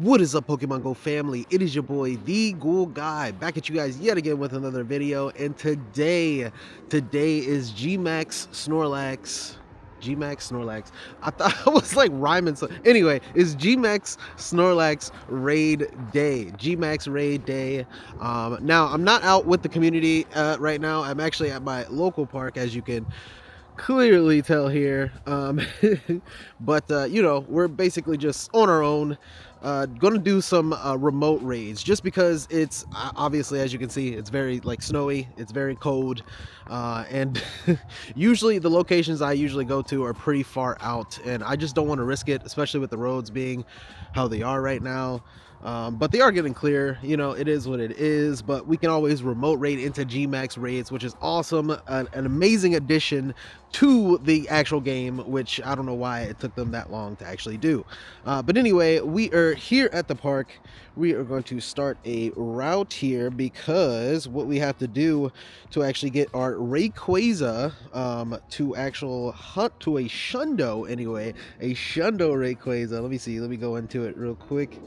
What is up, Pokemon Go family? It is your boy, the Ghoul Guy, back at you guys yet again with another video. And today is Gmax Snorlax. Gmax Snorlax. I thought I was like rhyming. So anyway, it's Gmax Snorlax Raid Day. Gmax Raid Day. Now I'm not out with the community right now. I'm actually at my local park, as you can clearly tell here. But you know, we're basically just on our own, gonna do some remote raids, just because it's obviously, as you can see, it's very like snowy, it's very cold, and usually the locations I usually go to are pretty far out, and I just don't want to risk it, especially with the roads being how they are right now. But they are getting clear, you know, it is what it is. But we can always remote raid into Gmax raids, which is awesome, an amazing addition to the actual game, which I don't know why it took them that long to actually do. But anyway, we are here at the park. We are going to start a route here, because what we have to do to actually get our Rayquaza to actual hunt to a Shundo, anyway, a Shundo Rayquaza. Let me see, let me go into it real quick.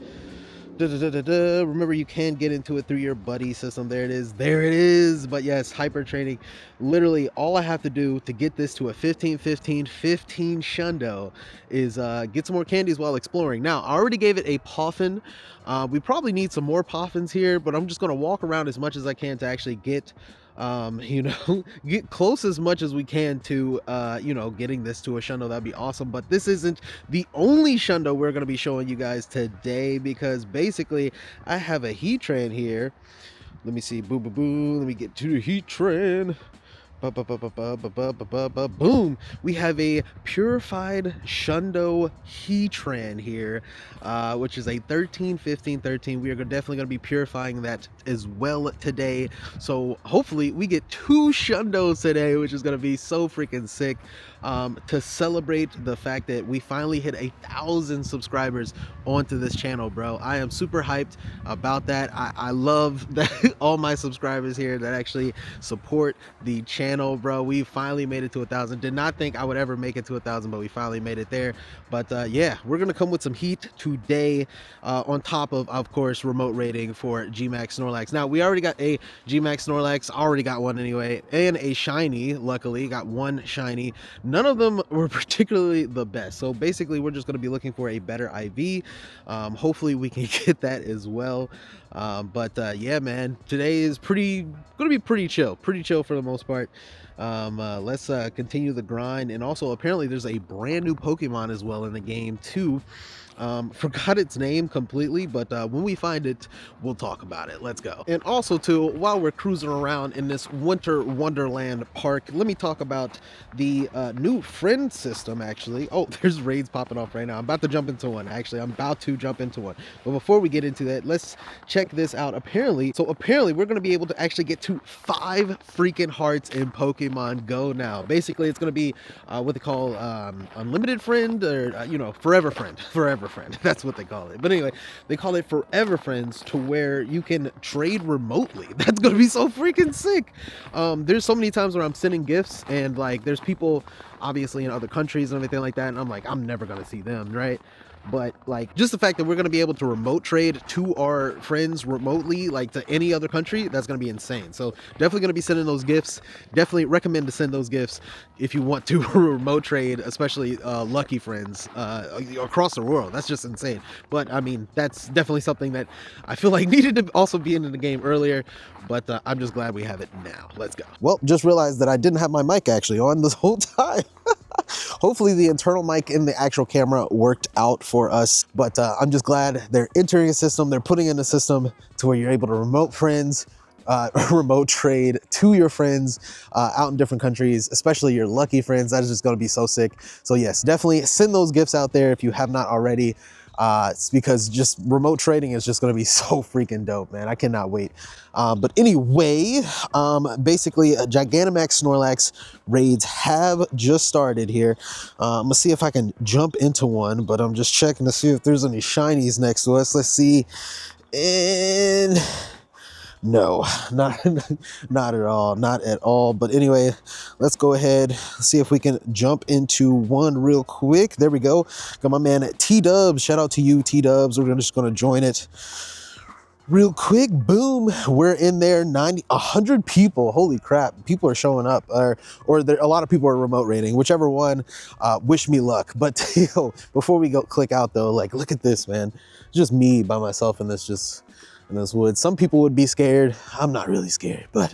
Remember, you can get into it through your buddy system. There it is. But yes, hyper training. Literally all I have to do to get this to a 15-15-15 Shundo is get some more candies while exploring. Now I already gave it a Poffin. We probably need some more Poffins here, but I'm just going to walk around as much as I can to actually get you know, get close as much as we can to you know, getting this to a Shundo. That'd be awesome. But this isn't the only Shundo we're going to be showing you guys today, because basically I have a Heatran here. Let me see, boo boo boo, let me get to the Heatran. Boom! We have a purified Shundo Heatran here, which is a 13-15-13. We are definitely going to be purifying that as well today. So hopefully we get 2 Shundos today, which is going to be so freaking sick. To celebrate the fact that we finally hit 1,000 subscribers onto this channel, bro. I am super hyped about that. I love that all my subscribers here that actually support the channel, bro. We finally made it to 1,000. Did not think I would ever make it to 1,000, but we finally made it there. But yeah, we're gonna come with some heat today, on top of course, remote raiding for Gmax Snorlax. Now we already got a Gmax Snorlax, already got one anyway, and a shiny. Luckily got one shiny. None of them were particularly the best, so basically we're just going to be looking for a better IV. Hopefully we can get that as well. But yeah, man, today is going to be pretty chill for the most part. Let's continue the grind. And also, apparently there's a brand new Pokemon as well in the game too. Forgot its name completely, but when we find it, we'll talk about it. Let's go. And also too, while we're cruising around in this winter wonderland park, let me talk about the new friend system. Actually, oh, there's raids popping off right now. I'm about to jump into one. But before we get into that, let's check this out. Apparently we're going to be able to actually get to 5 freaking hearts in Pokemon Go now. Basically it's going to be what they call unlimited friend, or you know, forever friend. That's what they call it. But anyway, they call it forever friends, to where you can trade remotely. That's gonna be so freaking sick. There's so many times where I'm sending gifts, and like there's people obviously in other countries and everything like that, and I'm like, I'm never gonna see them, right? But like, just the fact that we're going to be able to remote trade to our friends remotely, like to any other country, that's going to be insane. So definitely going to be sending those gifts. Definitely recommend to send those gifts if you want to remote trade, especially lucky friends across the world. That's just insane. But I mean, that's definitely something that I feel like needed to also be in the game earlier. But I'm just glad we have it now. Let's go. Well, just realized that I didn't have my mic actually on this whole time. Hopefully the internal mic in the actual camera worked out for us, but I'm just glad they're entering a system, they're putting in a system to where you're able to remote friends, remote trade to your friends out in different countries, especially your lucky friends. That is just going to be so sick. So yes, definitely send those gifts out there if you have not already. It's because just remote trading is just going to be so freaking dope, man. I cannot wait. But anyway, basically Gigantamax Snorlax raids have just started here. I'm gonna see if I can jump into one, but I'm just checking to see if there's any shinies next to us. Let's see. And No, not not at all, not at all. But anyway, let's go ahead, see if we can jump into one real quick. There we go. Got my man T Dubs. Shout out to you, T Dubs. We're just gonna join it real quick. Boom, we're in there. 100 people. Holy crap, people are showing up, or there, a lot of people are remote rating, whichever one. Wish me luck. But yo, before we go click out though, like, look at this, man. It's just me by myself in this woods. Some people would be scared. I'm not really scared, but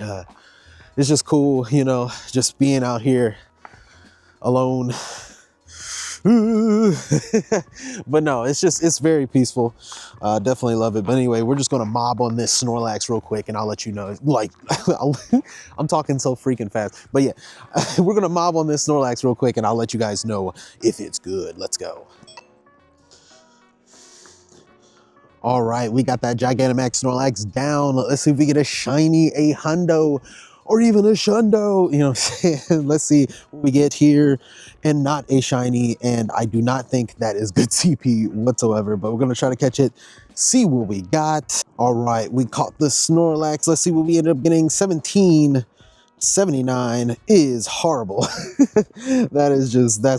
it's just cool, you know, just being out here alone. But no, it's very peaceful. Definitely love it. But anyway, we're just gonna mob on this Snorlax real quick, and I'll let you know. Like, I'm talking so freaking fast. But yeah, we're gonna mob on this Snorlax real quick, and I'll let you guys know if it's good. Let's go. All right, we got that Gigantamax Snorlax down. Let's see if we get a shiny, a Hundo, or even a Shundo. You know what I'm saying? Let's see what we get here, and not a shiny. And I do not think that is good CP whatsoever, but we're gonna try to catch it, see what we got. All right, we caught the Snorlax. Let's see what we ended up getting. 1779 is horrible. That's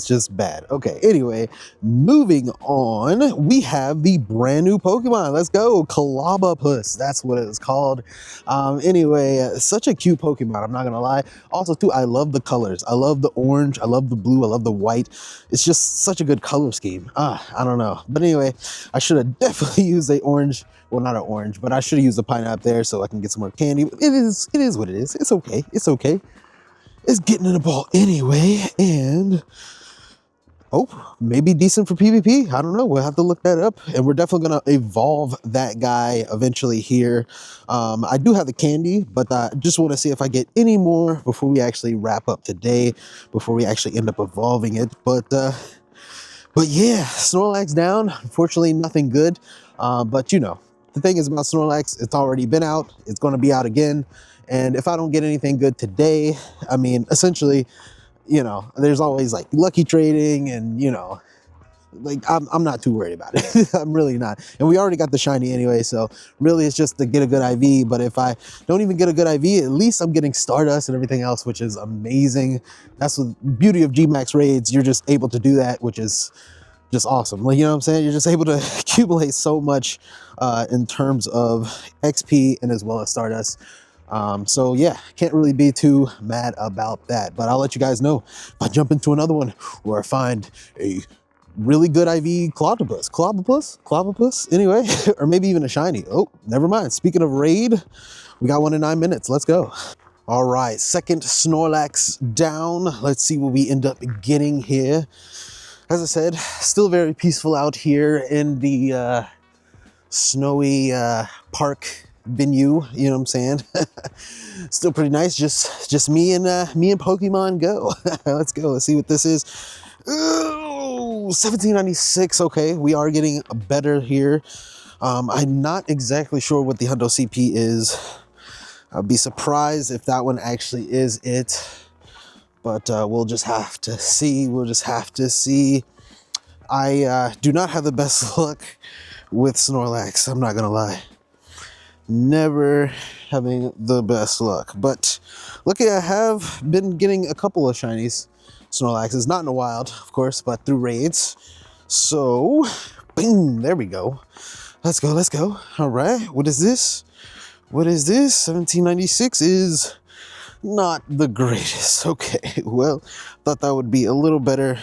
just bad. Okay, anyway, moving on, we have the brand new Pokemon. Let's go, Clobbopus. That's what it is called. Anyway, such a cute Pokemon, I'm not gonna lie. Also too, I love the colors. I love the orange, I love the blue, I love the white. It's just such a good color scheme. I don't know. But anyway, I should have definitely used a orange. Well, not an orange, but I should have used a pineapple there so I can get some more candy. It is what it is. It's okay. It's okay. It's getting in the ball anyway. And oh, maybe decent for PvP. I don't know. We'll have to look that up. And we're definitely going to evolve that guy eventually here. I do have the candy, but I just want to see if I get any more before we actually wrap up today, before we actually end up evolving it. But yeah, Snorlax down. Unfortunately, nothing good. But you know, the thing is about Snorlax, it's already been out. It's going to be out again. And if I don't get anything good today, I mean, essentially, you know, there's always like lucky trading and, you know, like I'm not too worried about it. I'm really not. And we already got the shiny anyway. So really it's just to get a good IV. But if I don't even get a good IV, at least I'm getting Stardust and everything else, which is amazing. That's the beauty of Gmax raids. You're just able to do that, which is just awesome. Like, you know what I'm saying? You're just able to accumulate so much in terms of XP and as well as Stardust. So yeah, can't really be too mad about that. But I'll let you guys know if I jump into another one where I find a really good IV Clobbopus, anyway, or maybe even a shiny. Oh, never mind. Speaking of raid, we got one in 9 minutes. Let's go. All right, second Snorlax down. Let's see what we end up getting here. As I said, still very peaceful out here in the snowy park venue, you know what I'm saying? Still pretty nice, just me and Pokemon Go. Let's go, let's see what this is. Ooh, 1796, okay, we are getting better here. I'm not exactly sure what the Hundo CP is. I'll be surprised if that one actually is it. But we'll just have to see. I do not have the best luck with Snorlax. I'm not going to lie. Never having the best luck. But luckily I have been getting a couple of shinies Snorlaxes. Not in the wild, of course, but through raids. So, boom, there we go. Let's go. All right, what is this? 1796 is not the greatest. Okay, well, thought that would be a little better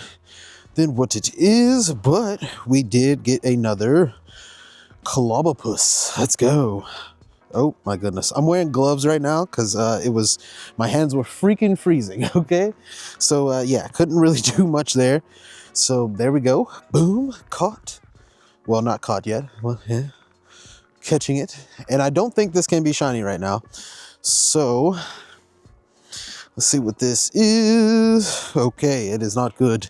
than what it is, but we did get another Clobbopus. Let's go. Oh my goodness, I'm wearing gloves right now because my hands were freaking freezing. Okay, so yeah, couldn't really do much there. So there we go. Boom, caught. Well, not caught yet. Well, yeah, catching it, and I don't think this can be shiny right now. So let's see what this is. Okay, it is not good.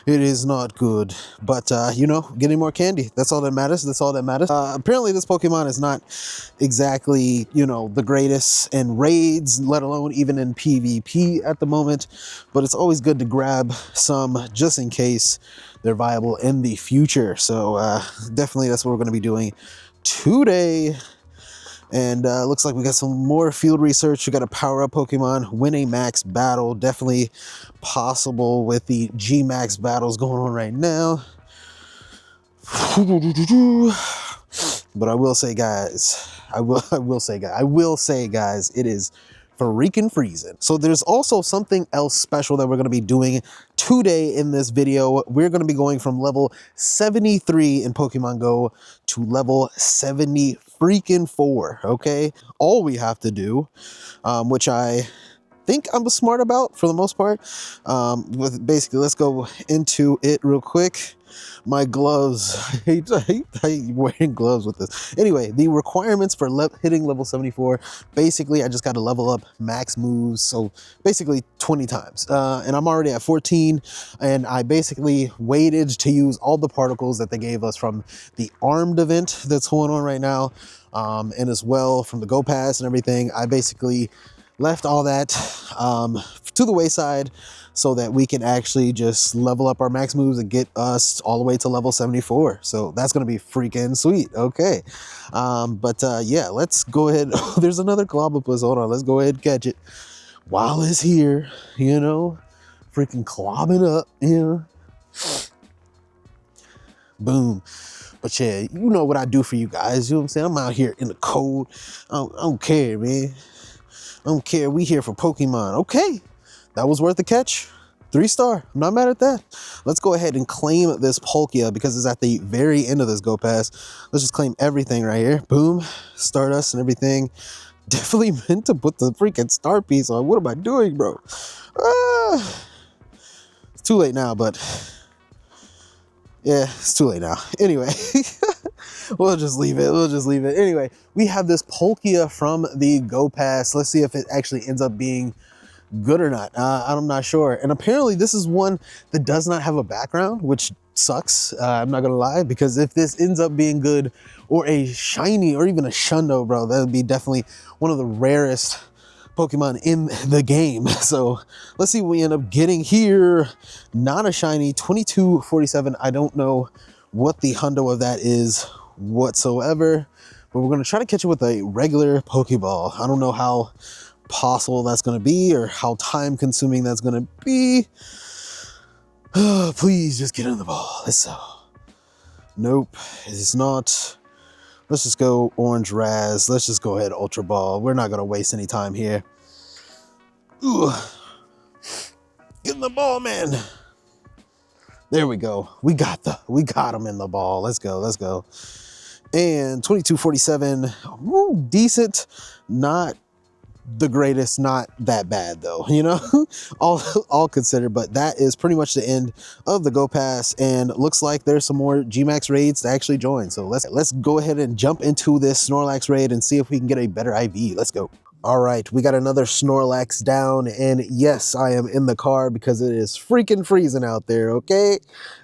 It is not good. But, you know, getting more candy. That's all that matters. Apparently, this Pokemon is not exactly, you know, the greatest in raids, let alone even in PvP at the moment. But it's always good to grab some just in case they're viable in the future. So, definitely that's what we're going to be doing today. And looks like we got some more field research. We got a power up Pokemon, win a max battle. Definitely possible with the Gmax battles going on right now. But I will say, guys, I will say, guys, it is freaking freezing. So there's also something else special that we're going to be doing today in this video. We're going to be going from level 73 in Pokemon Go to level 70 freaking 4. Okay, all we have to do, which I think I'm smart about for the most part. With basically, let's go into it real quick. My gloves, I hate wearing gloves with this. Anyway, the requirements for hitting level 74, basically I just got to level up max moves, so basically 20 times. And I'm already at 14, and I basically waited to use all the particles that they gave us from the armed event that's going on right now, and as well from the Go Pass and everything. I basically left all that to the wayside so that we can actually just level up our max moves and get us all the way to level 74. So that's going to be freaking sweet. Okay. Yeah, let's go ahead. There's another Clobbopus. Hold on. Let's go ahead and catch it while it's here, you know, freaking clobbing up, you know. Boom. But yeah, you know what I do for you guys. You know what I'm saying? I'm out here in the cold. I don't care, man. I don't care. We here for Pokemon. Okay. That was worth the catch. 3-star. I'm not mad at that. Let's go ahead and claim this Palkia because it's at the very end of this Go Pass. Let's just claim everything right here. Boom. Stardust and everything. Definitely meant to put the freaking star piece on. What am I doing, bro? It's too late now, but yeah, it's too late now. Anyway, we'll just leave it. We'll just leave it. Anyway, we have this Palkia from the Go Pass. Let's see if it actually ends up being good or not. I'm not sure. And apparently this is one that does not have a background, which sucks. I'm not gonna lie, because if this ends up being good, or a shiny, or even a Shundo, bro, that would be definitely one of the rarest Pokemon in the game. So let's see what we end up getting here. Not a shiny. 2247. I don't know what the hundo of that is whatsoever, but we're gonna try to catch it with a regular Pokeball. I don't know how possible that's going to be, or how time consuming that's going to be. Please just get in the ball. Nope, it's not. Let's just go Orange Raz. Let's just go ahead Ultra Ball. We're not going to waste any time here. Ugh. Get in the ball, man. There we go. We got him in the ball. Let's go. And 2247. Woo, decent. Not the greatest, not that bad though, you know. all considered. But that is pretty much the end of the Go Pass, and looks like there's some more Gmax raids to actually join. So let's go ahead and jump into this Snorlax raid and see if we can get a better IV. Let's go. All right, we got another Snorlax down, and yes, I am in the car because it is freaking freezing out there, okay?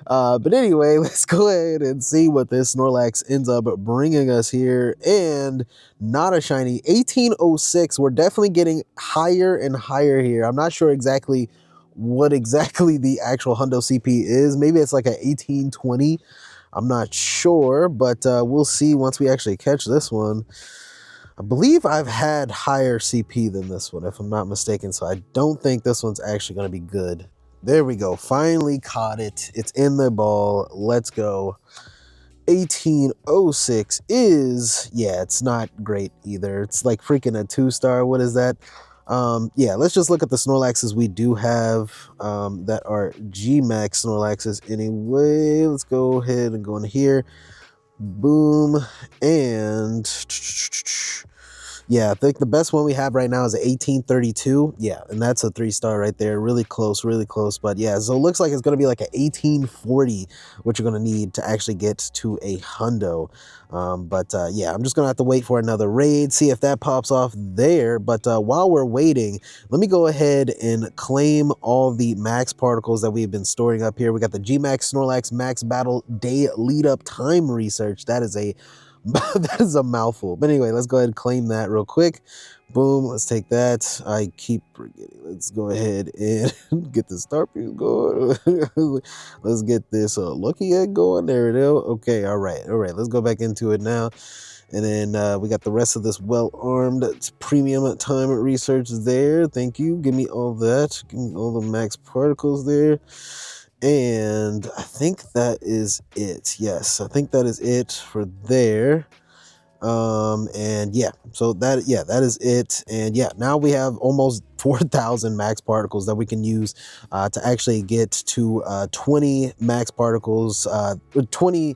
But anyway, let's go ahead and see what this Snorlax ends up bringing us here, and not a shiny. 1806, we're definitely getting higher and higher here. I'm not sure exactly what exactly the actual hundo CP is. Maybe it's like a 1820. I'm not sure, but we'll see once we actually catch this one. I believe I've had higher CP than this one, if I'm not mistaken, so I don't think this one's actually going to be good. There we go. Finally caught it. It's in the ball. Let's go. 1806 is, yeah, it's not great either. It's like freaking a 2-star. What is that? Yeah, let's just look at the Snorlaxes we do have that are Gmax Snorlaxes anyway. Let's go ahead and go in here. Boom. And yeah, I think the best one we have right now is a 1832. Yeah, and that's a 3-star right there. Really close, really close. But yeah, so it looks like it's going to be like a 1840, which you're going to need to actually get to a hundo. Yeah, I'm just going to have to wait for another raid, see if that pops off there. But while we're waiting, let me go ahead and claim all the max particles that we've been storing up here. We got the Gmax Snorlax Max Battle Day Lead Up Time Research. That is a that is a mouthful. But anyway, let's go ahead and claim that real quick. Boom, let's take that. I keep forgetting. Let's go ahead and get the star piece going. Let's get this lucky egg going. There it is. Okay, all right. Let's go back into it now. And then we got the rest of this well-armed premium time research there. Thank you. Give me all that. Give me all the max particles there. And I think that is it. Yes, I think that is it for there. And yeah, so that is it. And yeah, now we have almost 4,000 max particles that we can use to actually get to 20 max particles, 20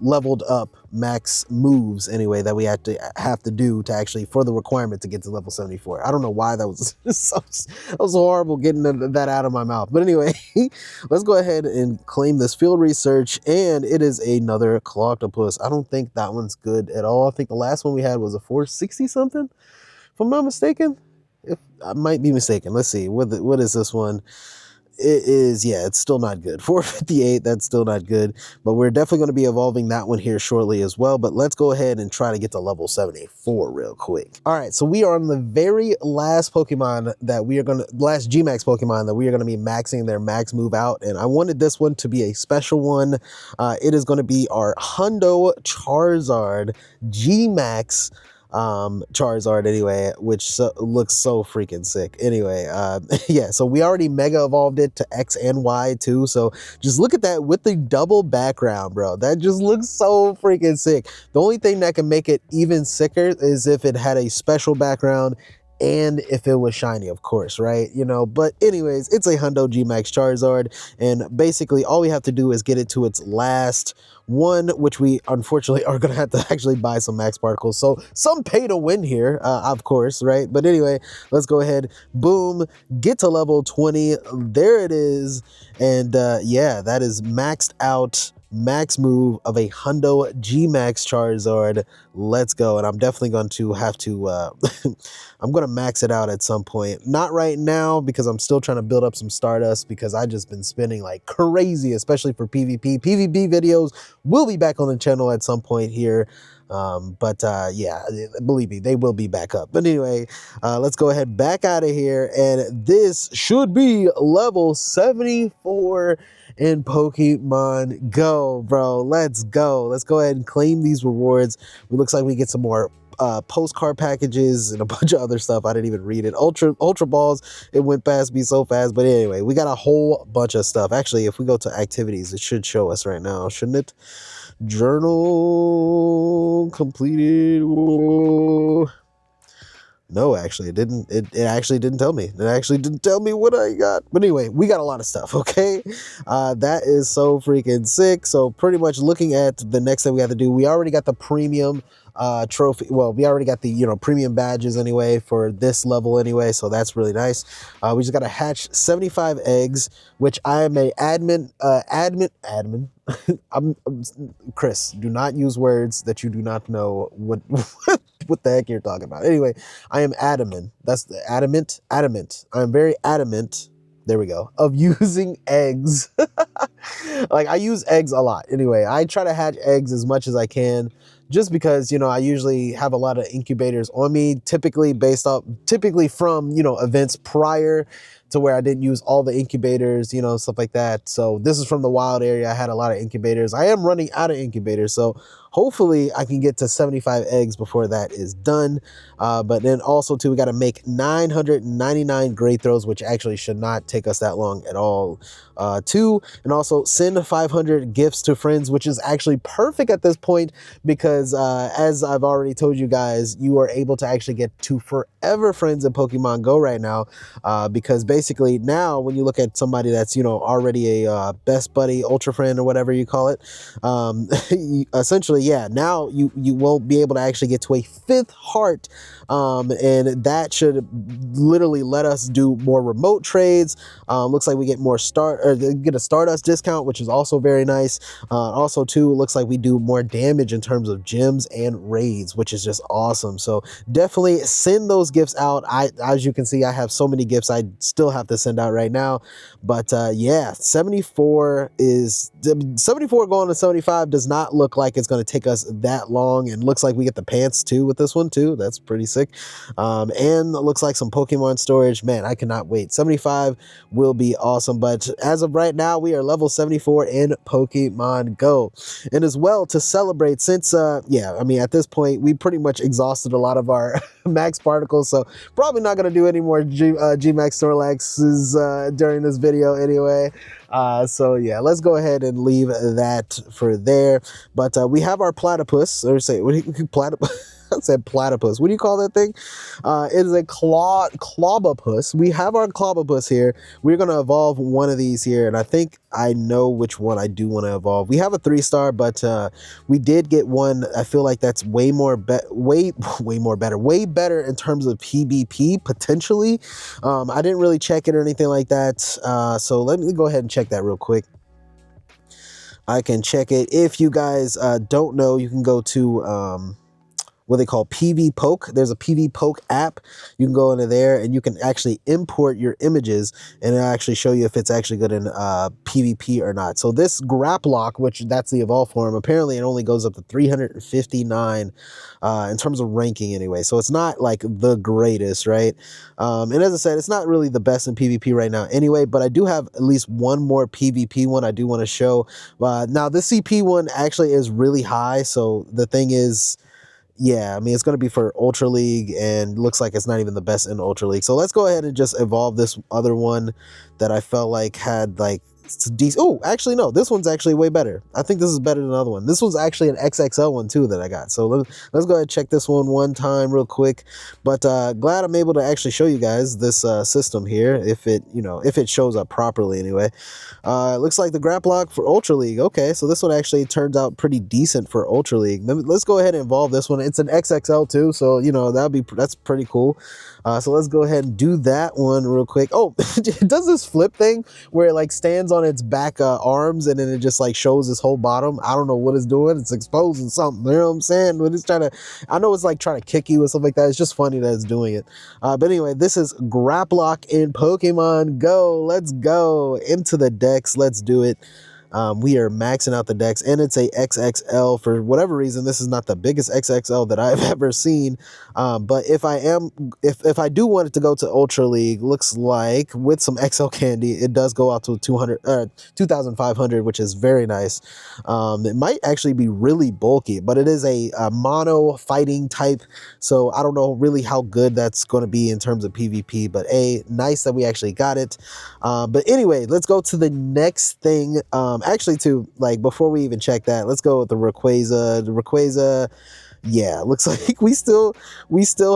leveled up max moves anyway that we have to do to actually for the requirement to get to level 74. I don't know why that was that was horrible getting that out of my mouth, but anyway. Let's go ahead and claim this field research, and it is another Clobbopus. I don't think that one's good at all. I think the last one we had was a 460 something, if I'm not mistaken. If I might be mistaken. Let's see. What is this one? It is, yeah, it's still not good. 458, that's still not good, but we're definitely going to be evolving that one here shortly as well. But let's go ahead and try to get to level 74 real quick. All right, so we are on the very last Pokemon that we are going to, last Gmax Pokemon that we are going to be maxing their max move out, and I wanted this one to be a special one. It is going to be our Hundo Charizard Gmax Charizard anyway, which looks so freaking sick. Anyway, yeah, so we already mega evolved it to X and Y too, so just look at that with the double background, bro. That just looks so freaking sick. The only thing that can make it even sicker is if it had a special background and if it was shiny, of course, right? But anyways, it's a Hundo Gmax Charizard, and basically all we have to do is get it to its last one, which we unfortunately are going to have to actually buy some max particles. So some pay to win here, of course, right? But anyway, let's go ahead, boom, get to level 20. There it is. And yeah, that is maxed out max move of a Hundo Gmax Charizard. Let's go. And I'm definitely going to have to I'm going to max it out at some point. Not right now, because I'm still trying to build up some Stardust, because I just been spending like crazy, especially for PvP. PvP videos will be back on the channel at some point here. But yeah, believe me, they will be back up. But anyway, let's go ahead back out of here, and this should be level 74 in Pokemon Go, bro. Let's go. Let's go ahead and claim these rewards. It looks like we get some more postcard packages and a bunch of other stuff. I didn't even read it. Ultra balls, it went past me so fast. But anyway, we got a whole bunch of stuff. Actually, if we go to activities, it should show us right now, shouldn't it? Journal completed. Whoa. No, actually, it didn't. It actually didn't tell me. It actually didn't tell me what I got. But anyway, we got a lot of stuff, okay? That is so freaking sick. So pretty much looking at the next thing we have to do, we already got the premium trophy. Well, we already got the premium badges anyway for this level anyway, so that's really nice. We just got to hatch 75 eggs, which I am a admin. I'm Chris, do not use words that you do not know what what the heck you're talking about. Anyway, I am adamant. That's the adamant. I am very adamant. There we go. Of using eggs. Like, I use eggs a lot. Anyway, I try to hatch eggs as much as I can, just because, I usually have a lot of incubators on me, typically from, events prior to where I didn't use all the incubators, stuff like that. So this is from the wild area. I had a lot of incubators. I am running out of incubators, so hopefully I can get to 75 eggs before that is done. But then also too, we got to make 999 great throws, which actually should not take us that long at all. And also send 500 gifts to friends, which is actually perfect at this point, because as I've already told you guys, you are able to actually get to forever friends in Pokemon Go right now, because basically now when you look at somebody that's already a best buddy, ultra friend, or whatever you call it, essentially, yeah, now you won't be able to actually get to a 5th heart, and that should literally let us do more remote trades. Looks like we get more get a Stardust discount, which is also very nice. Also too, it looks like we do more damage in terms of gyms and raids, which is just awesome. So definitely send those gifts out. As you can see, I have so many gifts I still still have to send out right now. But yeah, 74 going to 75 does not look like it's going to take us that long, and looks like we get the pants too with this one too. That's pretty sick. And it looks like some Pokemon storage. Man, I cannot wait. 75 will be awesome. But as of right now, we are level 74 in Pokemon Go. And as well, to celebrate, since yeah, I mean, at this point we pretty much exhausted a lot of our max particles, so probably not going to do any more Gmax Snorlaxes during this video anyway. So yeah, let's go ahead and leave that for there. But we have our platypus, or say, what do you platypus? I said platypus. What do you call that thing? It is a Clobbopus. We have our Clobbopus here. We're going to evolve one of these here, and I think I know which one I do want to evolve. We have a 3-star, but we did get one. I feel like that's way better in terms of PvP potentially. I didn't really check it or anything like that. So let me go ahead and check that real quick. I can check it. If you guys don't know, you can go to what they call PV Poke. There's a PV Poke app. You can go into there and you can actually import your images, and it'll actually show you if it's actually good in PvP or not. So this Graplock, which that's the evolve form, apparently it only goes up to 359 in terms of ranking anyway. So it's not like the greatest, right? And as I said, it's not really the best in PvP right now anyway, but I do have at least one more PvP one I do want to show. Now this CP one actually is really high. So the thing is, yeah, I mean, it's going to be for Ultra League, and looks like it's not even the best in Ultra League. So let's go ahead and just evolve this other one that I felt like had like decent. Oh, actually, no, this one's actually way better. I think this is better than the other one. This one's actually an XXL one too that I got. So let's go ahead and check this one time real quick. But glad I'm able to actually show you guys this system here, if it shows up properly anyway. It looks like the Graplock for Ultra League. Okay, so this one actually turns out pretty decent for Ultra League. Let's go ahead and evolve this one. It's an XXL too, so that's pretty cool. So let's go ahead and do that one real quick. Oh, it does this flip thing where it like stands on its back arms, and then it just like shows its whole bottom. I don't know what it's doing. It's exposing something, you know what I'm saying? But it's I know it's like trying to kick you or something like that. It's just funny that it's doing it. But anyway, this is Graplock in Pokemon Go. Let's go into the decks. Let's do it. We are maxing out the decks, and it's a XXL. For whatever reason, this is not the biggest XXL that I've ever seen. But if I do want it to go to Ultra League, looks like with some XL candy, it does go out to 2,500, which is very nice. It might actually be really bulky, but it is a mono fighting type, so I don't know really how good that's going to be in terms of PvP, but nice that we actually got it. But anyway, let's go to the next thing. Actually, too, like before we even check that, let's go with the Rayquaza. The Rayquaza, yeah, looks like we still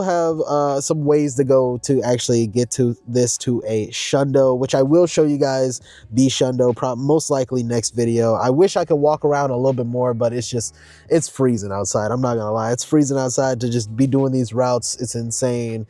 have some ways to go to actually get to a Shundo, which I will show you guys the Shundo most likely next video. I wish I could walk around a little bit more, but it's freezing outside. I'm not gonna lie, it's freezing outside to just be doing these routes. It's insane.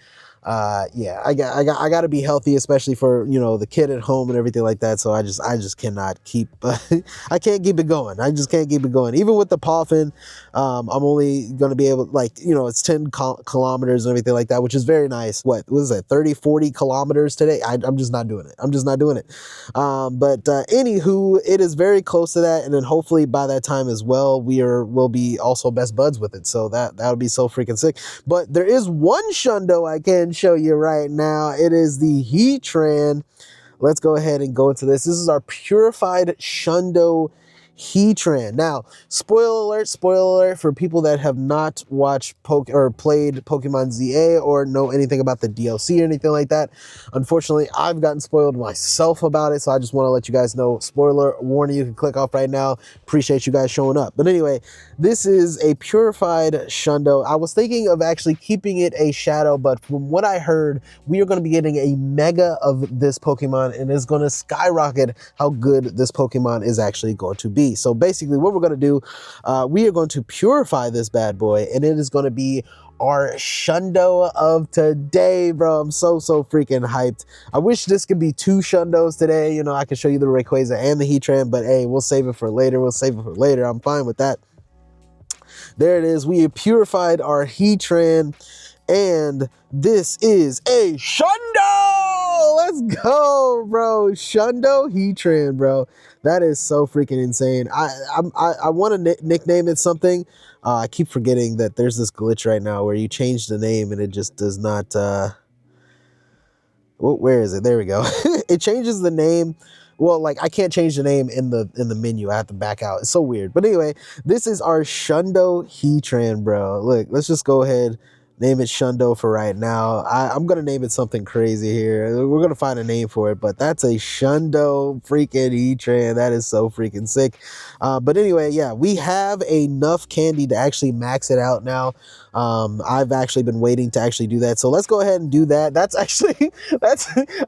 Yeah, I got to be healthy, especially for the kid at home and everything like that. So I just cannot keep I can't keep it going. I just can't keep it going. Even with the Poffin, I'm only going to be able, like, it's 10 kilometers and everything like that, which is very nice. What was it, 30-40 kilometers today? I'm just not doing it. I'm just not doing it. But anywho, it is very close to that, and then hopefully by that time as well, we'll be also best buds with it. So that'll be so freaking sick. But there is one Shundo I can show you right now. It is the Heatran. Let's go ahead and go into this. This is our purified Shundo Heatran. Now, spoiler alert for people that have not watched or played Pokemon ZA or know anything about the DLC or anything like that. Unfortunately, I've gotten spoiled myself about it, so I just want to let you guys know. Spoiler warning, you can click off right now. Appreciate you guys showing up. But anyway, this is a purified Shundo. I was thinking of actually keeping it a shadow, but from what I heard, we are going to be getting a mega of this Pokemon, and it's going to skyrocket how good this Pokemon is actually going to be. So basically what we're going to do, we are going to purify this bad boy, and it is going to be our Shundo of today, bro. I'm so freaking hyped. I wish this could be 2 Shundos today. I could show you the Rayquaza and the Heatran, but hey, we'll save it for later. I'm fine with that. There it is. We have purified our Heatran, and this is a Shundo! let's go, bro. Shundo Heatran, bro. That is so freaking insane. I want to nickname it something. I keep forgetting that there's this glitch right now where you change the name and it just does not. Where is it? There we go. It changes the name. Well, like I can't change the name in the menu. I have to back out. It's so weird. But anyway, this is our Shundo Heatran, bro. Look, let's just go ahead. Name it Shundo for right now. I'm going to name it something crazy here. We're going to find a name for it, but that's a Shundo freaking Heatran. That is so freaking sick. But anyway, yeah, we have enough candy to actually max it out now. I've actually been waiting to actually do that. So let's go ahead and do that. That's actually,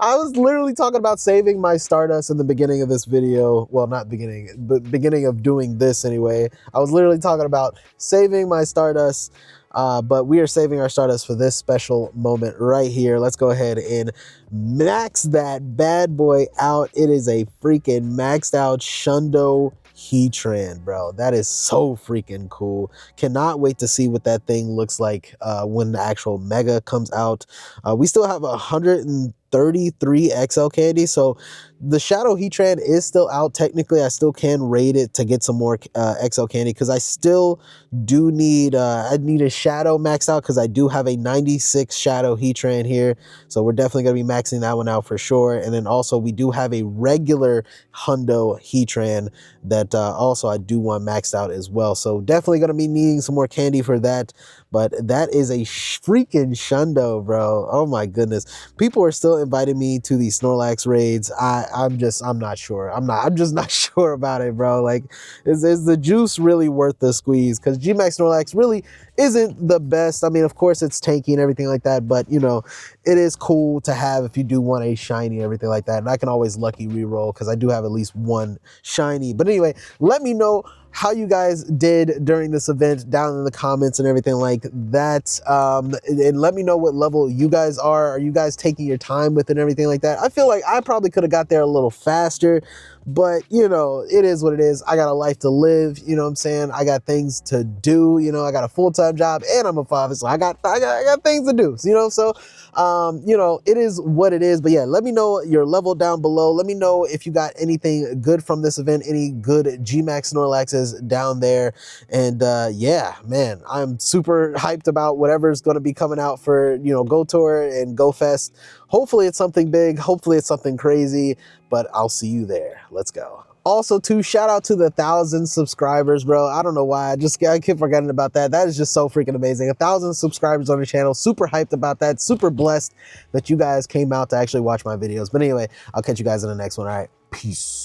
I was literally talking about saving my Stardust in the beginning of this video. Well, not beginning, but beginning of doing this anyway. I was literally talking about saving my Stardust. But we are saving our Stardust for this special moment right here. Let's go ahead and max that bad boy out. It is a freaking maxed out Shundo Heatran, bro. That is so freaking cool. Cannot wait to see what that thing looks like when the actual Mega comes out. We still have 133 XL candy, so the Shadow Heatran is still out. Technically, I still can raid it to get some more XL candy because I still do need, I need a Shadow maxed out because I do have a 96 Shadow Heatran here. So we're definitely going to be maxing that one out for sure. And then also we do have a regular Hundo Heatran that also I do want maxed out as well. So definitely going to be needing some more candy for that. But that is a freaking Shundo, bro. Oh my goodness. People are still inviting me to these Snorlax raids. I'm not sure. I'm just not sure about it, bro. Like, is the juice really worth the squeeze? Because Gmax Snorlax really isn't the best. I mean, of course it's tanky and everything like that, but you know, it is cool to have if you do want a shiny and everything like that. And I can always lucky reroll because I do have at least one shiny. But anyway, let me know how you guys did during this event down in the comments and everything like that. And let me know what level you guys are. Are you guys taking your time with it and everything like that? I feel like I probably could have got there a little faster, but you know, it is what it is. I got a life to live, you know what I'm saying? I got things to do, you know, I got a full-time job and I'm a father, so I got things to do, you know? So, you know, it is what it is. But yeah, let me know your level down below. Let me know if you got anything good from this event, any good Gmax Snorlaxes down there. And yeah, man, I'm super hyped about whatever's going to be coming out for, you know, Go Tour and Go Fest. Hopefully it's something big. Hopefully it's something crazy, but I'll see you there. Let's go. Also, too, shout out to the 1,000 subscribers, bro. I don't know why. I keep forgetting about that. That is just so freaking amazing. 1,000 subscribers on the channel. Super hyped about that. Super blessed that you guys came out to actually watch my videos. But anyway, I'll catch you guys in the next one. All right. Peace.